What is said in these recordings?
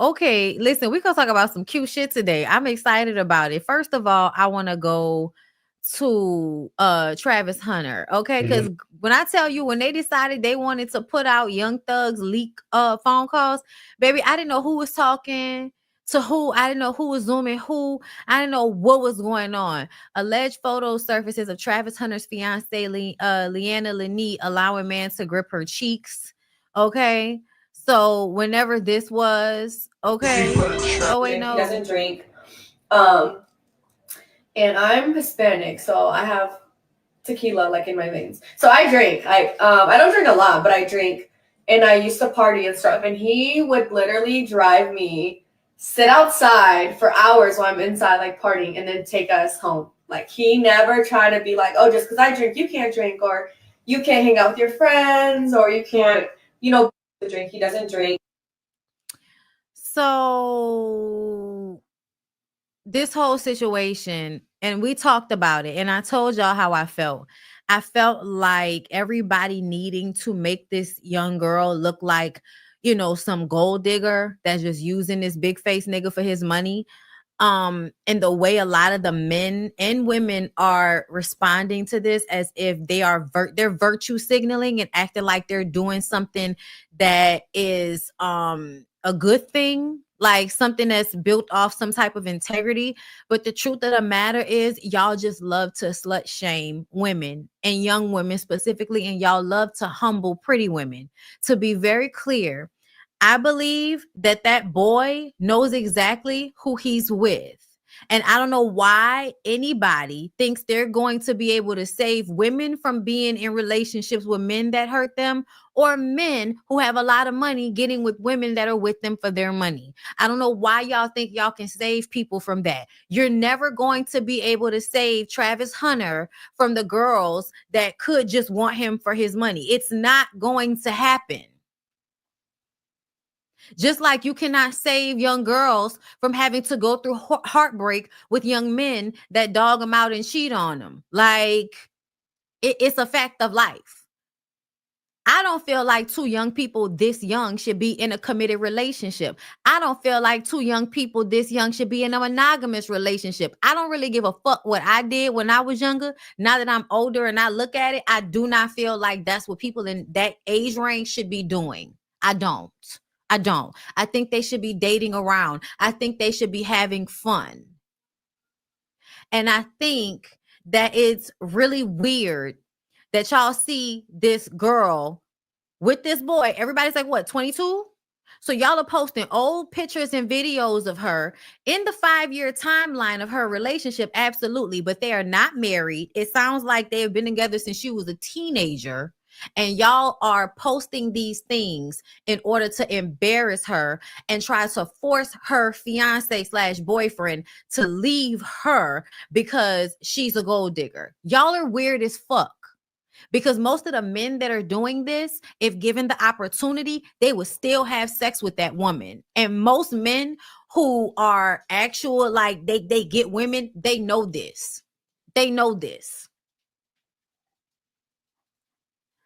Okay, listen, we're gonna talk about some cute shit today. I'm excited about it. First of all, I want to go to Travis Hunter, okay? Because when I tell you, when they decided they wanted to put out Young Thug's leak phone calls, baby, I didn't know who was talking to who. I didn't know who was zooming who. I didn't know what was going on. Alleged photo surfaces of Travis Hunter's fiance Leanna allowing man to grip her cheeks, okay? So whenever this was, okay. Oh wait, He no. doesn't drink. Um, and I'm Hispanic, so I have tequila like in my veins. So I drink. I don't drink a lot, but I drink, and I used to party and stuff. And he would literally drive me, sit outside for hours while I'm inside like partying, and then take us home. Like he never tried to be like, oh, just because I drink, you can't drink, or you can't hang out with your friends, or you can't, drink. He doesn't drink. So this whole situation, and we talked about it, and I told y'all how I felt. I felt like everybody needing to make this young girl look like, some gold digger that's just using this big face nigga for his money. And the way a lot of the men and women are responding to this as if they are they're virtue signaling and acting like they're doing something that is a good thing, like something that's built off some type of integrity. But the truth of the matter is y'all just love to slut shame women, and young women specifically, and y'all love to humble pretty women. To be very clear, I believe that that boy knows exactly who he's with. And I don't know why anybody thinks they're going to be able to save women from being in relationships with men that hurt them, or men who have a lot of money getting with women that are with them for their money. I don't know why y'all think y'all can save people from that. You're never going to be able to save Travis Hunter from the girls that could just want him for his money. It's not going to happen. Just like you cannot save young girls from having to go through heartbreak with young men that dog them out and cheat on them. Like, it's a fact of life. I don't feel like two young people this young should be in a committed relationship. I don't feel like two young people this young should be in a monogamous relationship. I don't really give a fuck what I did when I was younger. Now that I'm older and I look at it, I do not feel like that's what people in that age range should be doing. I don't. I don't. I think they should be dating around. I think they should be having fun. And I think that it's really weird that y'all see this girl with this boy. Everybody's like, what, 22? So y'all are posting old pictures and videos of her in the 5-year timeline of her relationship. Absolutely. But they are not married. It sounds like they have been together since she was a teenager. And y'all are posting these things in order to embarrass her and try to force her fiance / boyfriend to leave her because she's a gold digger. Y'all are weird as fuck. Because most of the men that are doing this, if given the opportunity, they would still have sex with that woman. And most men who are actual, like they get women, they know this. They know this.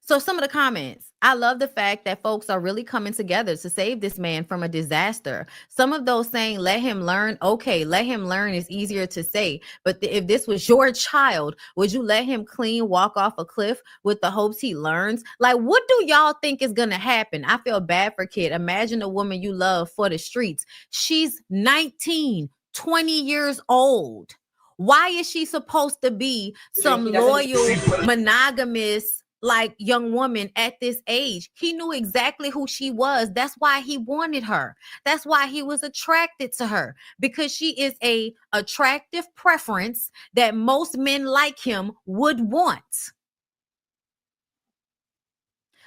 So some of the comments, I love the fact that folks are really coming together to save this man from a disaster. Some of those saying, let him learn. Okay, let him learn is easier to say. But if this was your child, would you let him clean walk off a cliff with the hopes he learns? Like, what do y'all think is going to happen? I feel bad for kid. Imagine a woman you love for the streets. She's 19, 20 years old. Why is she supposed to be some loyal, monogamous, like young woman at this age? He knew exactly who she was. That's why he wanted her. That's why he was attracted to her, because she is a attractive preference that most men like him would want.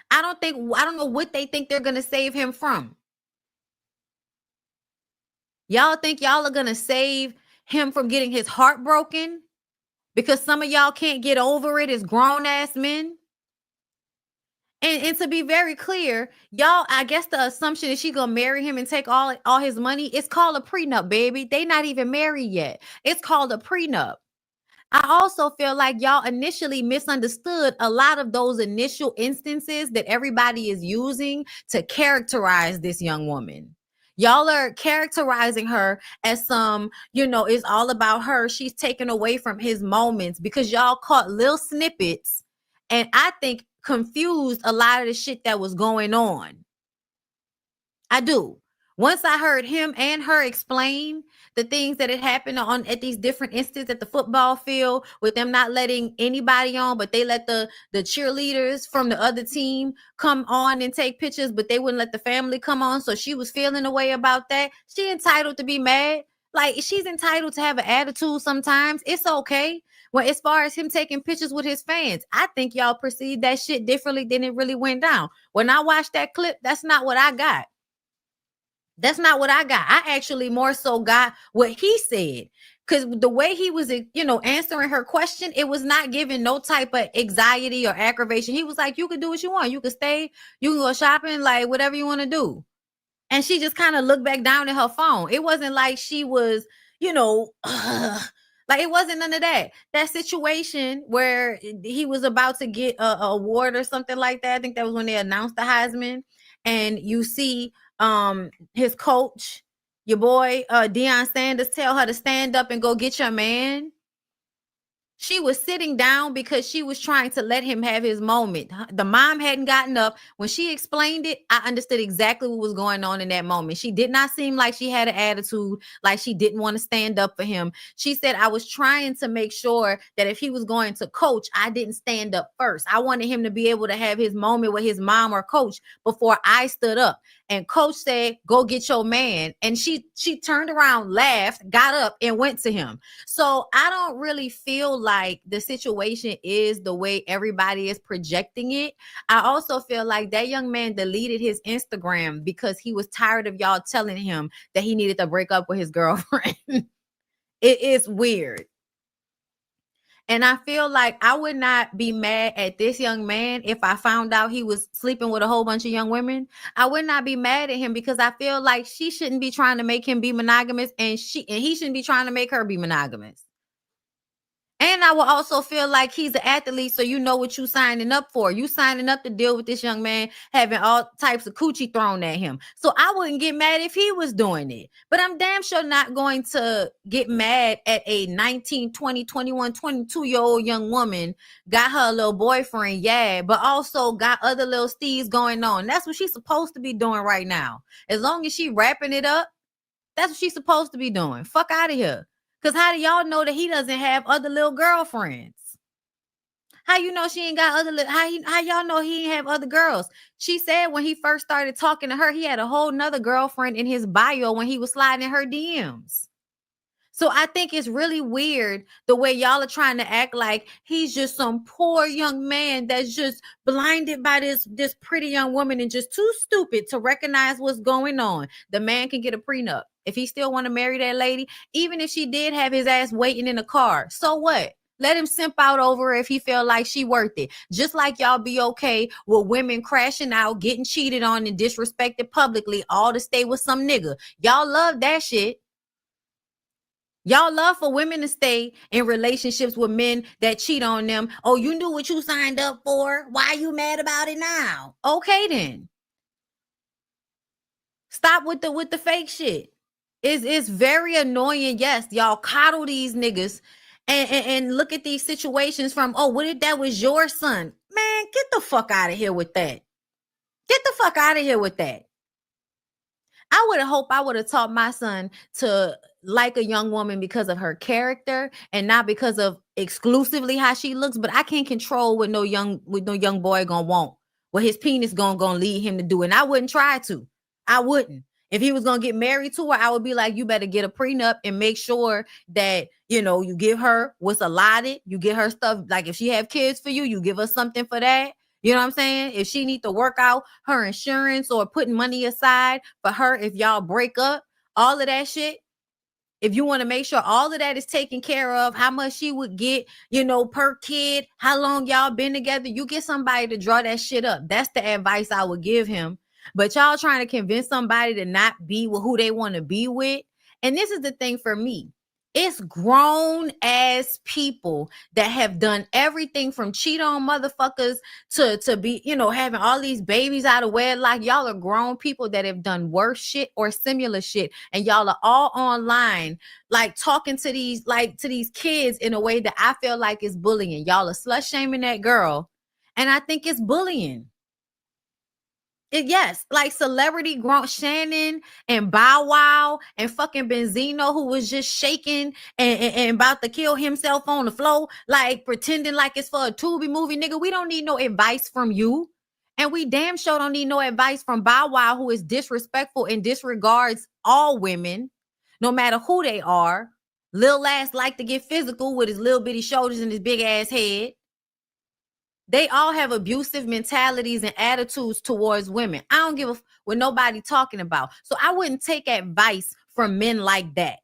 I don't know what they think they're going to save him from. Y'all think y'all are going to save him from getting his heart broken because some of y'all can't get over it as grown ass men? And to be very clear, y'all, I guess the assumption is she gonna marry him and take all his money. It's called a prenup, baby. They not even married yet. It's called a prenup. I also feel like y'all initially misunderstood a lot of those initial instances that everybody is using to characterize this young woman. Y'all are characterizing her as some, it's all about her. She's taken away from his moments because y'all caught little snippets and I think confused a lot of the shit that was going on. I do. Once I heard him and her explain the things that had happened on at these different instances at the football field, with them not letting anybody on, but they let the cheerleaders from the other team come on and take pictures, but they wouldn't let the family come on. So she was feeling a way about that. She entitled to be mad. Like, she's entitled to have an attitude sometimes. It's okay. Well, as far as him taking pictures with his fans, I think y'all perceived that shit differently than it really went down. When I watched that clip, that's not what I got. That's not what I got. I actually more so got what he said. Because the way he was, answering her question, it was not giving no type of anxiety or aggravation. He was like, you can do what you want. You can stay. You can go shopping, like whatever you want to do. And she just kind of looked back down at her phone. It wasn't like she was, like it wasn't none of that. That situation where he was about to get a award or something like that. I think that was when they announced the Heisman. And you see his coach, your boy Deion Sanders, tell her to stand up and go get your man. She was sitting down because she was trying to let him have his moment. The mom hadn't gotten up. When she explained it, I understood exactly what was going on in that moment. She did not seem like she had an attitude, like she didn't want to stand up for him. She said, I was trying to make sure that if he was going to coach, I didn't stand up first. I wanted him to be able to have his moment with his mom or coach before I stood up. And coach said, go get your man. And she turned around, laughed, got up and went to him. So I don't really feel like the situation is the way everybody is projecting it. I also feel like that young man deleted his Instagram because he was tired of y'all telling him that he needed to break up with his girlfriend. It is weird. And I feel like I would not be mad at this young man if I found out he was sleeping with a whole bunch of young women. I would not be mad at him because I feel like she shouldn't be trying to make him be monogamous and he shouldn't be trying to make her be monogamous. And I will also feel like he's an athlete, so you know what you signing up for. You signing up to deal with this young man having all types of coochie thrown at him. So I wouldn't get mad if he was doing it. But I'm damn sure not going to get mad at a 19, 20, 21, 22-year-old young woman, got her little boyfriend, yeah, but also got other little steeds going on. That's what she's supposed to be doing right now. As long as she wrapping it up, that's what she's supposed to be doing. Fuck out of here. Because how do y'all know that he doesn't have other little girlfriends? How you know she ain't got other how y'all know he ain't have other girls? She said when he first started talking to her, he had a whole nother girlfriend in his bio when he was sliding in her DMs. So I think it's really weird the way y'all are trying to act like he's just some poor young man that's just blinded by this pretty young woman and just too stupid to recognize what's going on. The man can get a prenup. If he still want to marry that lady, even if she did have his ass waiting in the car, so what? Let him simp out over her if he feel like she worth it. Just like y'all be okay with women crashing out, getting cheated on and disrespected publicly, all to stay with some nigga. Y'all love that shit. Y'all love for women to stay in relationships with men that cheat on them. Oh, you knew what you signed up for. Why are you mad about it now? Okay, then. Stop with the fake shit. It's very annoying. Yes, y'all coddle these niggas and look at these situations from, oh, what if that was your son? Man, get the fuck out of here with that. Get the fuck out of here with that. I would have hoped I would have taught my son to like a young woman because of her character and not because of exclusively how she looks. But I can't control what no young boy gonna want, what his penis gonna lead him to do. And I wouldn't try to. I wouldn't. If he was gonna get married to her, I would be like, you better get a prenup and make sure that you give her what's allotted. You get her stuff. Like if she have kids for you, you give her something for that. You know what I'm saying? If she need to work out her insurance or putting money aside for her, if y'all break up, all of that shit. If you want to make sure all of that is taken care of, how much she would get, per kid, how long y'all been together, you get somebody to draw that shit up. That's the advice I would give him. But y'all trying to convince somebody to not be with who they want to be with. And this is the thing for me. It's grown ass people that have done everything from cheat on motherfuckers to be, having all these babies out of wedlock. Y'all are grown people that have done worse shit or similar shit. And y'all are all online, like talking to these kids in a way that I feel like is bullying. Y'all are slut shaming that girl. And I think it's bullying. Yes, like celebrity Grunt Shannon and Bow Wow and fucking Benzino, who was just shaking and about to kill himself on the floor, like pretending like it's for a Tubi movie. Nigga, we don't need no advice from you. And we damn sure don't need no advice from Bow Wow, who is disrespectful and disregards all women, no matter who they are. Lil ass like to get physical with his little bitty shoulders and his big ass head. They all have abusive mentalities and attitudes towards women. I don't give a what nobody talking about. So I wouldn't take advice from men like that.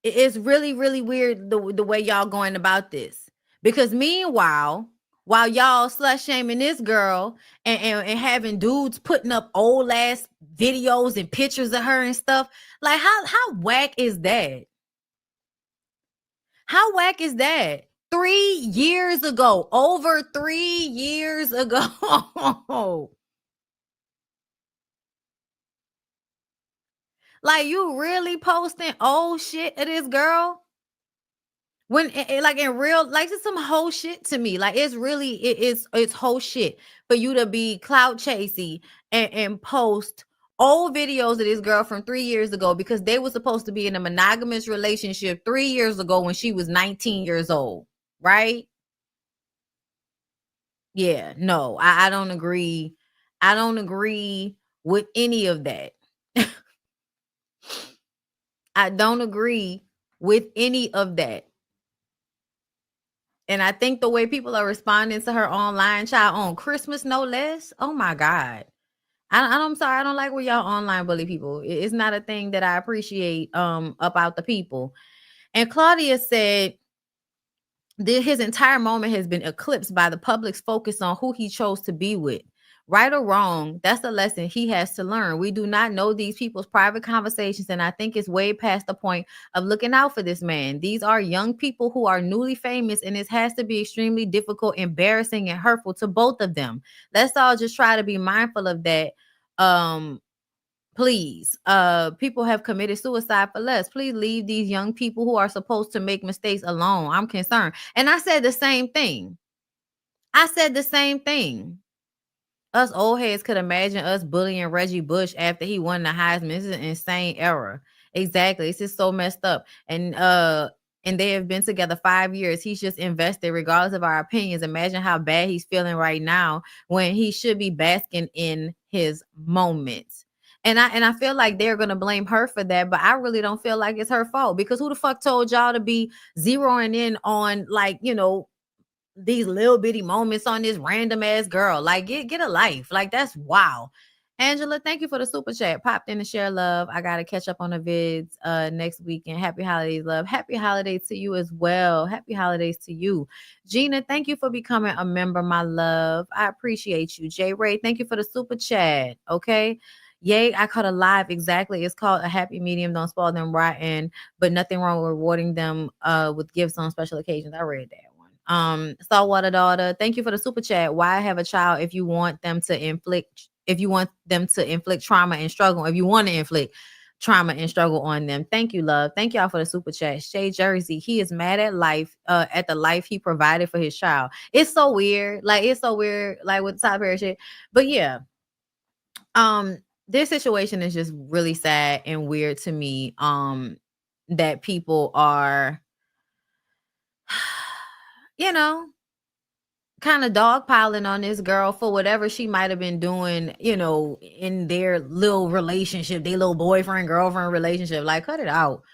It's really, really weird the way y'all going about this. Because meanwhile, while y'all slut shaming this girl and having dudes putting up old ass videos and pictures of her and stuff, like how whack is that? How whack is that? 3 years ago, over 3 years ago. Like, you really posting old shit of this girl? When like in real, like, it's some whole shit to me. Like, it's whole shit for you to be clout chasing and post old videos of this girl from 3 years ago, because they were supposed to be in a monogamous relationship 3 years ago when she was 19 years old, right? Yeah, no, I don't agree. I don't agree with any of that. I don't agree with any of that. And I think the way people are responding to her online, child, on Christmas, no less. Oh my God. I'm sorry. I don't like where y'all online bully people. It's not a thing that I appreciate about the people. And Claudia said, his entire moment has been eclipsed by the public's focus on who he chose to be with. Right or wrong, that's the lesson he has to learn. We do not know these people's private conversations, and I think it's way past the point of looking out for this man. These are young people who are newly famous, and it has to be extremely difficult, embarrassing, and hurtful to both of them. Let's all just try to be mindful of that. Please, people have committed suicide for less. Please leave these young people who are supposed to make mistakes alone. I'm concerned. And I said the same thing. Us old heads could imagine us bullying Reggie Bush after he won the Heisman. This is an insane era. Exactly. It's just so messed up. And they have been together 5 years. He's just invested, regardless of our opinions. Imagine how bad he's feeling right now when he should be basking in his moments. And I feel like they're gonna blame her for that, but I really don't feel like it's her fault, because who the fuck told y'all to be zeroing in on, like, these little bitty moments on this random ass girl? Like, get a life. Like, that's wow. Angela, thank you for the super chat. Popped in to share love. I gotta catch up on the vids next weekend. Happy holidays, love. Happy holidays to you as well. Happy holidays to you. Gina, thank you for becoming a member, my love. I appreciate you. J Ray, thank you for the super chat. Okay. Yay, I caught a live. Exactly. It's called A Happy Medium. Don't spoil them rotten, but nothing wrong with rewarding them with gifts on special occasions. I read that. Saltwater daughter, thank you for the super chat. Why have a child if you want them to inflict trauma and struggle, if you want to inflict trauma and struggle on them? Thank you, love. Thank y'all for the super chat. Shay Jersey, he is mad at life, at the life he provided for his child. It's so weird. Like, with Tyler Perry shit. But yeah, this situation is just really sad and weird to me. That people are kind of dogpiling on this girl for whatever she might have been doing, in their little relationship, their little boyfriend, girlfriend relationship. Like, cut it out.